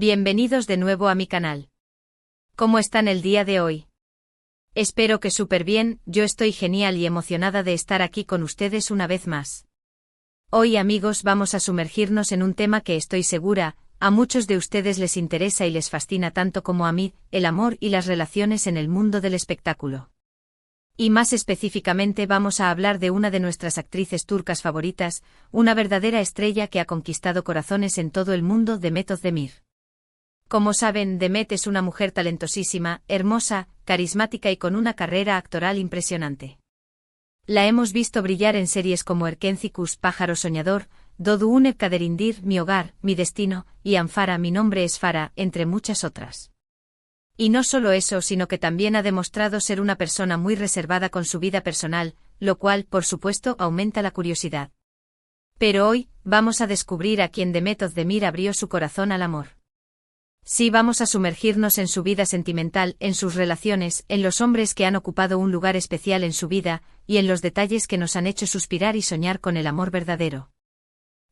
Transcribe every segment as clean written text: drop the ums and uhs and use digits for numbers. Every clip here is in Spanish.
Bienvenidos de nuevo a mi canal. ¿Cómo están el día de hoy? Espero que súper bien, yo estoy genial y emocionada de estar aquí con ustedes una vez más. Hoy, amigos, vamos a sumergirnos en un tema que estoy segura, a muchos de ustedes les interesa y les fascina tanto como a mí, el amor y las relaciones en el mundo del espectáculo. Y más específicamente vamos a hablar de una de nuestras actrices turcas favoritas, una verdadera estrella que ha conquistado corazones en todo el mundo, Demet Özdemir. Como saben, Demet es una mujer talentosísima, hermosa, carismática y con una carrera actoral impresionante. La hemos visto brillar en series como Erkencikus, Pájaro Soñador, Doğduğun Kaderindir, Mi Hogar, Mi Destino, y Anfara, Mi Nombre es Farah, entre muchas otras. Y no solo eso, sino que también ha demostrado ser una persona muy reservada con su vida personal, lo cual, por supuesto, aumenta la curiosidad. Pero hoy, vamos a descubrir a quién Demet Özdemir abrió su corazón al amor. Sí, vamos a sumergirnos en su vida sentimental, en sus relaciones, en los hombres que han ocupado un lugar especial en su vida, y en los detalles que nos han hecho suspirar y soñar con el amor verdadero.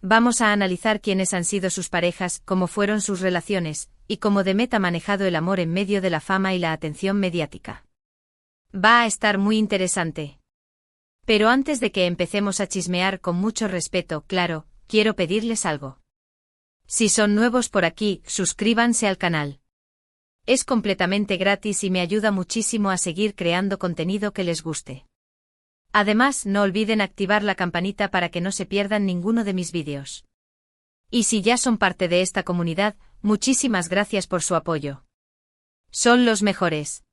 Vamos a analizar quiénes han sido sus parejas, cómo fueron sus relaciones, y cómo Demet ha manejado el amor en medio de la fama y la atención mediática. Va a estar muy interesante. Pero antes de que empecemos a chismear con mucho respeto, claro, quiero pedirles algo. Si son nuevos por aquí, suscríbanse al canal. Es completamente gratis y me ayuda muchísimo a seguir creando contenido que les guste. Además, no olviden activar la campanita para que no se pierdan ninguno de mis vídeos. Y si ya son parte de esta comunidad, muchísimas gracias por su apoyo. Son los mejores.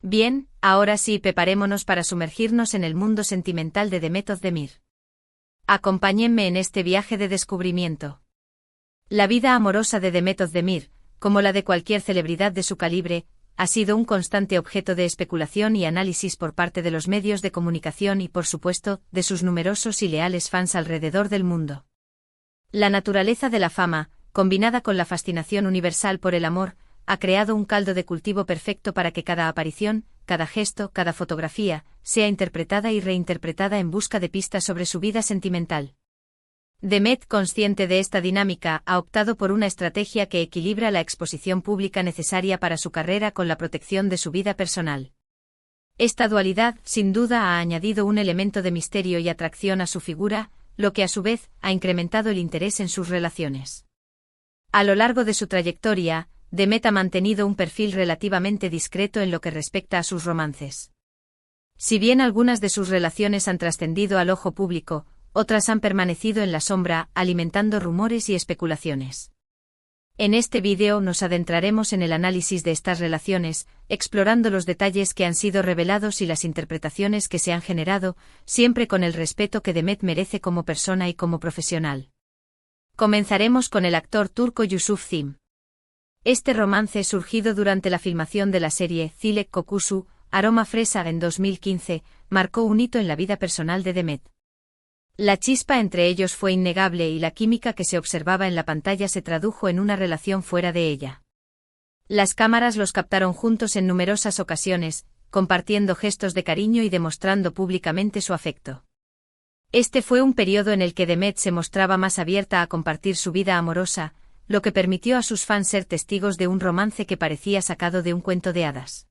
Bien, ahora sí, preparémonos para sumergirnos en el mundo sentimental de Demet Özdemir. Acompáñenme en este viaje de descubrimiento. La vida amorosa de Demet Özdemir, como la de cualquier celebridad de su calibre, ha sido un constante objeto de especulación y análisis por parte de los medios de comunicación y, por supuesto, de sus numerosos y leales fans alrededor del mundo. La naturaleza de la fama, combinada con la fascinación universal por el amor, ha creado un caldo de cultivo perfecto para que cada aparición, cada gesto, cada fotografía, sea interpretada y reinterpretada en busca de pistas sobre su vida sentimental. Demet, consciente de esta dinámica, ha optado por una estrategia que equilibra la exposición pública necesaria para su carrera con la protección de su vida personal. Esta dualidad, sin duda, ha añadido un elemento de misterio y atracción a su figura, lo que a su vez ha incrementado el interés en sus relaciones. A lo largo de su trayectoria, Demet ha mantenido un perfil relativamente discreto en lo que respecta a sus romances. Si bien algunas de sus relaciones han trascendido al ojo público, otras han permanecido en la sombra, alimentando rumores y especulaciones. En este vídeo nos adentraremos en el análisis de estas relaciones, explorando los detalles que han sido revelados y las interpretaciones que se han generado, siempre con el respeto que Demet merece como persona y como profesional. Comenzaremos con el actor turco Yusuf Çim. Este romance, surgido durante la filmación de la serie Çilek Kokusu, Aroma Fresa en 2015, marcó un hito en la vida personal de Demet. La chispa entre ellos fue innegable y la química que se observaba en la pantalla se tradujo en una relación fuera de ella. Las cámaras los captaron juntos en numerosas ocasiones, compartiendo gestos de cariño y demostrando públicamente su afecto. Este fue un periodo en el que Demet se mostraba más abierta a compartir su vida amorosa, lo que permitió a sus fans ser testigos de un romance que parecía sacado de un cuento de hadas.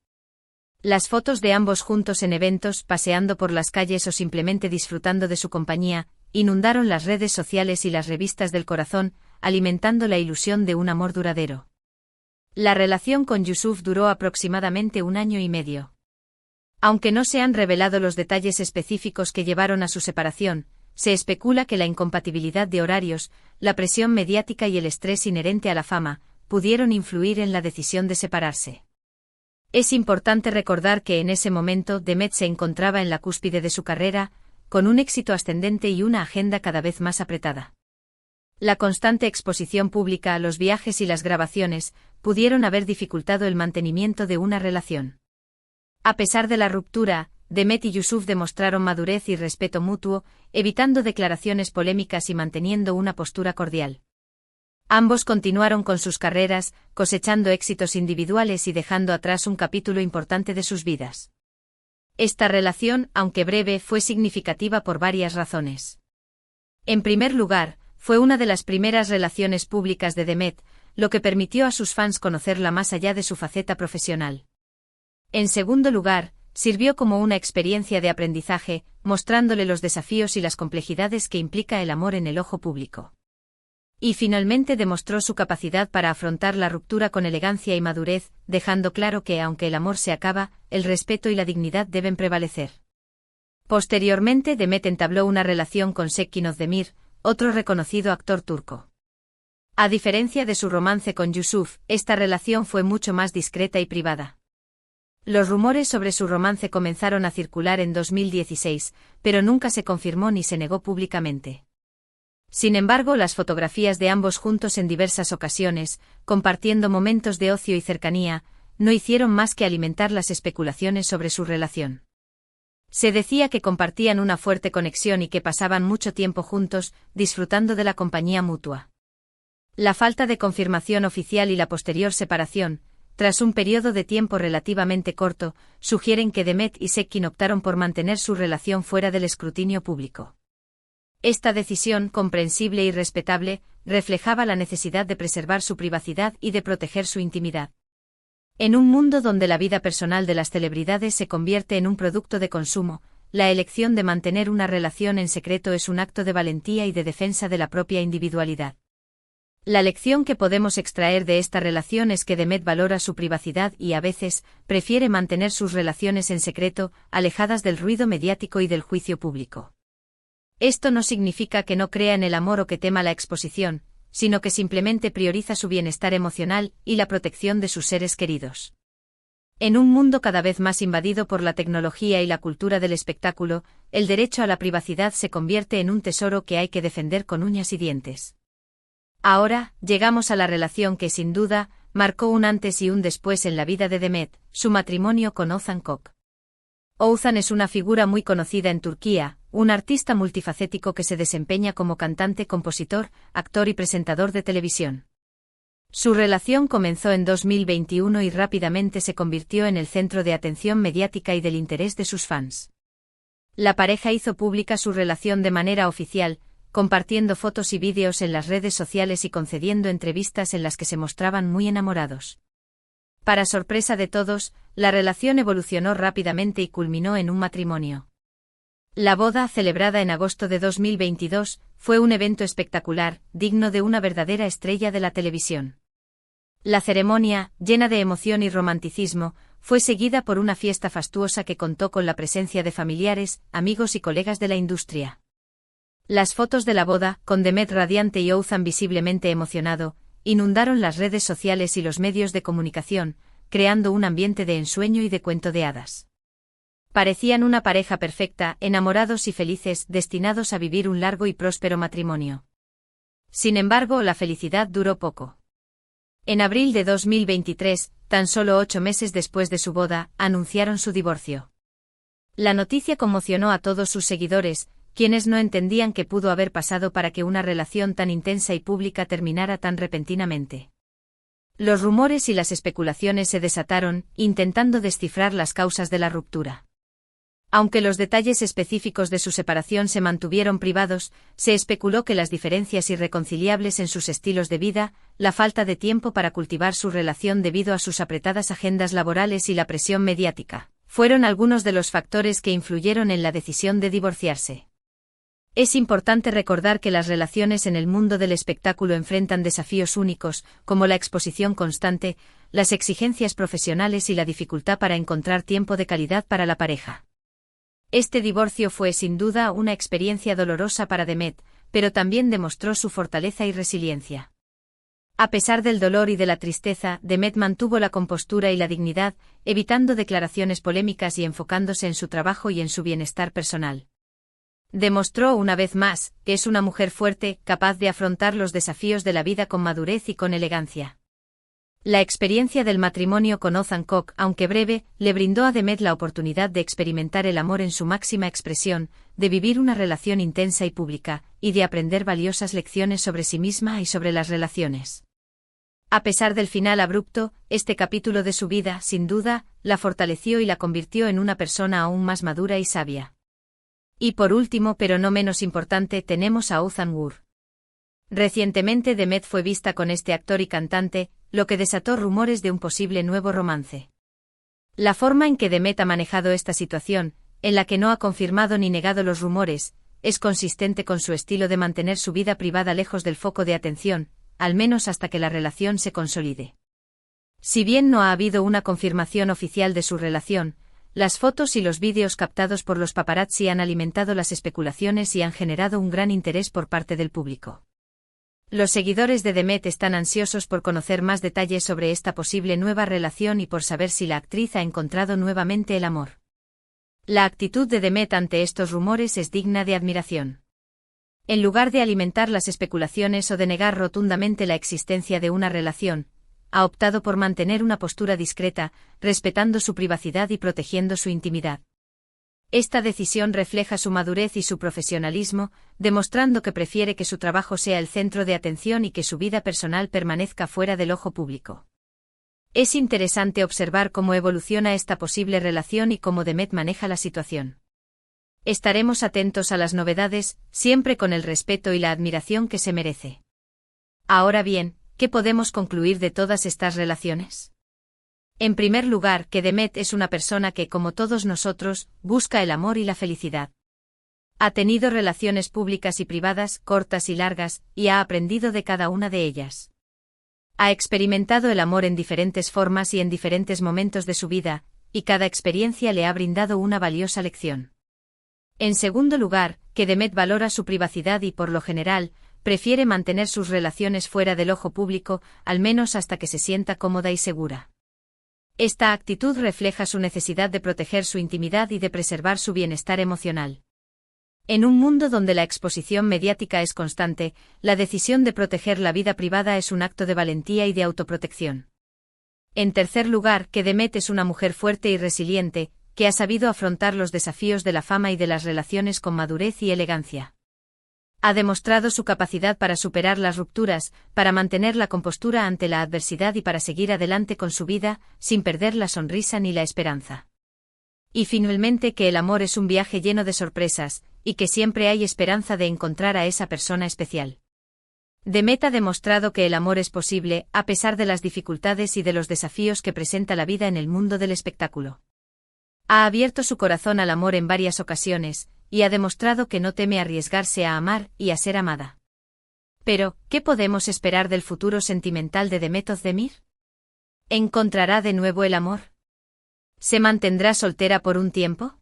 Las fotos de ambos juntos en eventos, paseando por las calles o simplemente disfrutando de su compañía, inundaron las redes sociales y las revistas del corazón, alimentando la ilusión de un amor duradero. La relación con Yusuf duró aproximadamente 1 año y medio. Aunque no se han revelado los detalles específicos que llevaron a su separación, se especula que la incompatibilidad de horarios, la presión mediática y el estrés inherente a la fama, pudieron influir en la decisión de separarse. Es importante recordar que en ese momento Demet se encontraba en la cúspide de su carrera, con un éxito ascendente y una agenda cada vez más apretada. La constante exposición pública, los viajes y las grabaciones, pudieron haber dificultado el mantenimiento de una relación. A pesar de la ruptura, Demet y Yusuf demostraron madurez y respeto mutuo, evitando declaraciones polémicas y manteniendo una postura cordial. Ambos continuaron con sus carreras, cosechando éxitos individuales y dejando atrás un capítulo importante de sus vidas. Esta relación, aunque breve, fue significativa por varias razones. En primer lugar, fue una de las primeras relaciones públicas de Demet, lo que permitió a sus fans conocerla más allá de su faceta profesional. En segundo lugar, sirvió como una experiencia de aprendizaje, mostrándole los desafíos y las complejidades que implica el amor en el ojo público. Y finalmente demostró su capacidad para afrontar la ruptura con elegancia y madurez, dejando claro que aunque el amor se acaba, el respeto y la dignidad deben prevalecer. Posteriormente Demet entabló una relación con Sekin Özdemir, otro reconocido actor turco. A diferencia de su romance con Yusuf, esta relación fue mucho más discreta y privada. Los rumores sobre su romance comenzaron a circular en 2016, pero nunca se confirmó ni se negó públicamente. Sin embargo, las fotografías de ambos juntos en diversas ocasiones, compartiendo momentos de ocio y cercanía, no hicieron más que alimentar las especulaciones sobre su relación. Se decía que compartían una fuerte conexión y que pasaban mucho tiempo juntos, disfrutando de la compañía mutua. La falta de confirmación oficial y la posterior separación, tras un periodo de tiempo relativamente corto, sugieren que Demet y Sekin optaron por mantener su relación fuera del escrutinio público. Esta decisión, comprensible y respetable, reflejaba la necesidad de preservar su privacidad y de proteger su intimidad. En un mundo donde la vida personal de las celebridades se convierte en un producto de consumo, la elección de mantener una relación en secreto es un acto de valentía y de defensa de la propia individualidad. La lección que podemos extraer de esta relación es que Demet valora su privacidad y a veces prefiere mantener sus relaciones en secreto, alejadas del ruido mediático y del juicio público. Esto no significa que no crea en el amor o que tema la exposición, sino que simplemente prioriza su bienestar emocional y la protección de sus seres queridos. En un mundo cada vez más invadido por la tecnología y la cultura del espectáculo, el derecho a la privacidad se convierte en un tesoro que hay que defender con uñas y dientes. Ahora, llegamos a la relación que sin duda marcó un antes y un después en la vida de Demet, su matrimonio con Oğuzhan Koç. Oğuzhan es una figura muy conocida en Turquía, un artista multifacético que se desempeña como cantante, compositor, actor y presentador de televisión. Su relación comenzó en 2021 y rápidamente se convirtió en el centro de atención mediática y del interés de sus fans. La pareja hizo pública su relación de manera oficial, compartiendo fotos y vídeos en las redes sociales y concediendo entrevistas en las que se mostraban muy enamorados. Para sorpresa de todos, la relación evolucionó rápidamente y culminó en un matrimonio. La boda, celebrada en agosto de 2022, fue un evento espectacular, digno de una verdadera estrella de la televisión. La ceremonia, llena de emoción y romanticismo, fue seguida por una fiesta fastuosa que contó con la presencia de familiares, amigos y colegas de la industria. Las fotos de la boda, con Demet radiante y Oğuzhan visiblemente emocionado, inundaron las redes sociales y los medios de comunicación, creando un ambiente de ensueño y de cuento de hadas. Parecían una pareja perfecta, enamorados y felices, destinados a vivir un largo y próspero matrimonio. Sin embargo, la felicidad duró poco. En abril de 2023, tan solo 8 meses después de su boda, anunciaron su divorcio. La noticia conmocionó a todos sus seguidores, quienes no entendían qué pudo haber pasado para que una relación tan intensa y pública terminara tan repentinamente. Los rumores y las especulaciones se desataron, intentando descifrar las causas de la ruptura. Aunque los detalles específicos de su separación se mantuvieron privados, se especuló que las diferencias irreconciliables en sus estilos de vida, la falta de tiempo para cultivar su relación debido a sus apretadas agendas laborales y la presión mediática, fueron algunos de los factores que influyeron en la decisión de divorciarse. Es importante recordar que las relaciones en el mundo del espectáculo enfrentan desafíos únicos, como la exposición constante, las exigencias profesionales y la dificultad para encontrar tiempo de calidad para la pareja. Este divorcio fue sin duda una experiencia dolorosa para Demet, pero también demostró su fortaleza y resiliencia. A pesar del dolor y de la tristeza, Demet mantuvo la compostura y la dignidad, evitando declaraciones polémicas y enfocándose en su trabajo y en su bienestar personal. Demostró una vez más que es una mujer fuerte, capaz de afrontar los desafíos de la vida con madurez y con elegancia. La experiencia del matrimonio con Oğuzhan Koç, aunque breve, le brindó a Demet la oportunidad de experimentar el amor en su máxima expresión, de vivir una relación intensa y pública, y de aprender valiosas lecciones sobre sí misma y sobre las relaciones. A pesar del final abrupto, este capítulo de su vida, sin duda, la fortaleció y la convirtió en una persona aún más madura y sabia. Y por último, pero no menos importante, tenemos a Oğuzhan Uğur. Recientemente Demet fue vista con este actor y cantante, lo que desató rumores de un posible nuevo romance. La forma en que Demet ha manejado esta situación, en la que no ha confirmado ni negado los rumores, es consistente con su estilo de mantener su vida privada lejos del foco de atención, al menos hasta que la relación se consolide. Si bien no ha habido una confirmación oficial de su relación, las fotos y los vídeos captados por los paparazzi han alimentado las especulaciones y han generado un gran interés por parte del público. Los seguidores de Demet están ansiosos por conocer más detalles sobre esta posible nueva relación y por saber si la actriz ha encontrado nuevamente el amor. La actitud de Demet ante estos rumores es digna de admiración. En lugar de alimentar las especulaciones o de negar rotundamente la existencia de una relación, ha optado por mantener una postura discreta, respetando su privacidad y protegiendo su intimidad. Esta decisión refleja su madurez y su profesionalismo, demostrando que prefiere que su trabajo sea el centro de atención y que su vida personal permanezca fuera del ojo público. Es interesante observar cómo evoluciona esta posible relación y cómo Demet maneja la situación. Estaremos atentos a las novedades, siempre con el respeto y la admiración que se merece. Ahora bien, ¿qué podemos concluir de todas estas relaciones? En primer lugar, que Demet es una persona que, como todos nosotros, busca el amor y la felicidad. Ha tenido relaciones públicas y privadas, cortas y largas, y ha aprendido de cada una de ellas. Ha experimentado el amor en diferentes formas y en diferentes momentos de su vida, y cada experiencia le ha brindado una valiosa lección. En segundo lugar, que Demet valora su privacidad y, por lo general, prefiere mantener sus relaciones fuera del ojo público, al menos hasta que se sienta cómoda y segura. Esta actitud refleja su necesidad de proteger su intimidad y de preservar su bienestar emocional. En un mundo donde la exposición mediática es constante, la decisión de proteger la vida privada es un acto de valentía y de autoprotección. En tercer lugar, que Demet es una mujer fuerte y resiliente, que ha sabido afrontar los desafíos de la fama y de las relaciones con madurez y elegancia. Ha demostrado su capacidad para superar las rupturas, para mantener la compostura ante la adversidad y para seguir adelante con su vida, sin perder la sonrisa ni la esperanza. Y finalmente que el amor es un viaje lleno de sorpresas, y que siempre hay esperanza de encontrar a esa persona especial. Demet ha demostrado que el amor es posible, a pesar de las dificultades y de los desafíos que presenta la vida en el mundo del espectáculo. Ha abierto su corazón al amor en varias ocasiones, y ha demostrado que no teme arriesgarse a amar y a ser amada. Pero, ¿qué podemos esperar del futuro sentimental de Demet Özdemir? ¿Encontrará de nuevo el amor? ¿Se mantendrá soltera por un tiempo?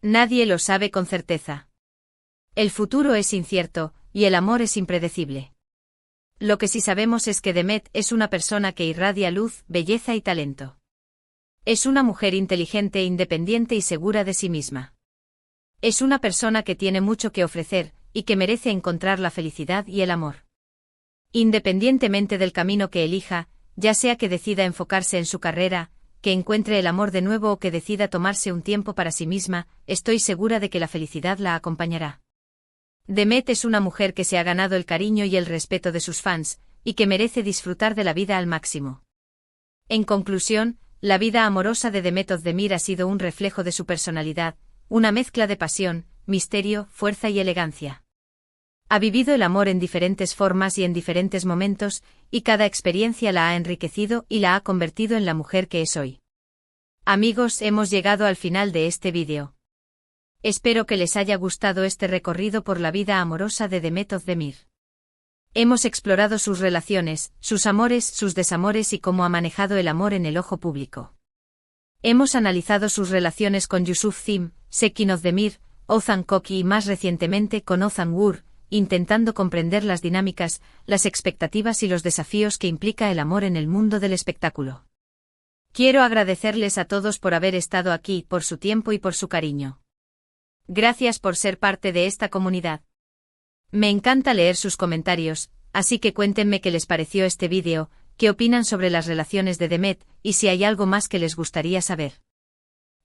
Nadie lo sabe con certeza. El futuro es incierto, y el amor es impredecible. Lo que sí sabemos es que Demet es una persona que irradia luz, belleza y talento. Es una mujer inteligente, independiente y segura de sí misma. Es una persona que tiene mucho que ofrecer, y que merece encontrar la felicidad y el amor. Independientemente del camino que elija, ya sea que decida enfocarse en su carrera, que encuentre el amor de nuevo o que decida tomarse un tiempo para sí misma, estoy segura de que la felicidad la acompañará. Demet es una mujer que se ha ganado el cariño y el respeto de sus fans, y que merece disfrutar de la vida al máximo. En conclusión, la vida amorosa de Demet Özdemir ha sido un reflejo de su personalidad, una mezcla de pasión, misterio, fuerza y elegancia. Ha vivido el amor en diferentes formas y en diferentes momentos, y cada experiencia la ha enriquecido y la ha convertido en la mujer que es hoy. Amigos, hemos llegado al final de este vídeo. Espero que les haya gustado este recorrido por la vida amorosa de Demet Özdemir. Hemos explorado sus relaciones, sus amores, sus desamores y cómo ha manejado el amor en el ojo público. Hemos analizado sus relaciones con Yusuf Zim, Sekin Özdemir, Ozan Koki y más recientemente con Ozan Uğur, intentando comprender las dinámicas, las expectativas y los desafíos que implica el amor en el mundo del espectáculo. Quiero agradecerles a todos por haber estado aquí, por su tiempo y por su cariño. Gracias por ser parte de esta comunidad. Me encanta leer sus comentarios, así que cuéntenme qué les pareció este vídeo, qué opinan sobre las relaciones de Demet, y si hay algo más que les gustaría saber.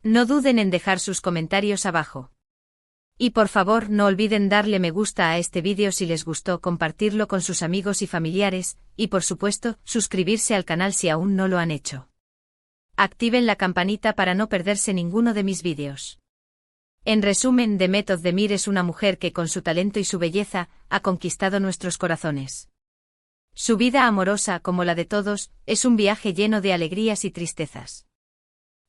No duden en dejar sus comentarios abajo. Y por favor no olviden darle me gusta a este vídeo si les gustó, compartirlo con sus amigos y familiares, y por supuesto, suscribirse al canal si aún no lo han hecho. Activen la campanita para no perderse ninguno de mis vídeos. En resumen, Demet Özdemir es una mujer que con su talento y su belleza ha conquistado nuestros corazones. Su vida amorosa, como la de todos, es un viaje lleno de alegrías y tristezas.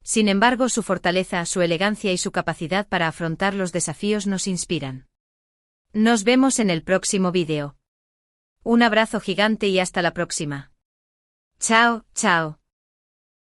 Sin embargo, su fortaleza, su elegancia y su capacidad para afrontar los desafíos nos inspiran. Nos vemos en el próximo vídeo. Un abrazo gigante y hasta la próxima. Chao, chao.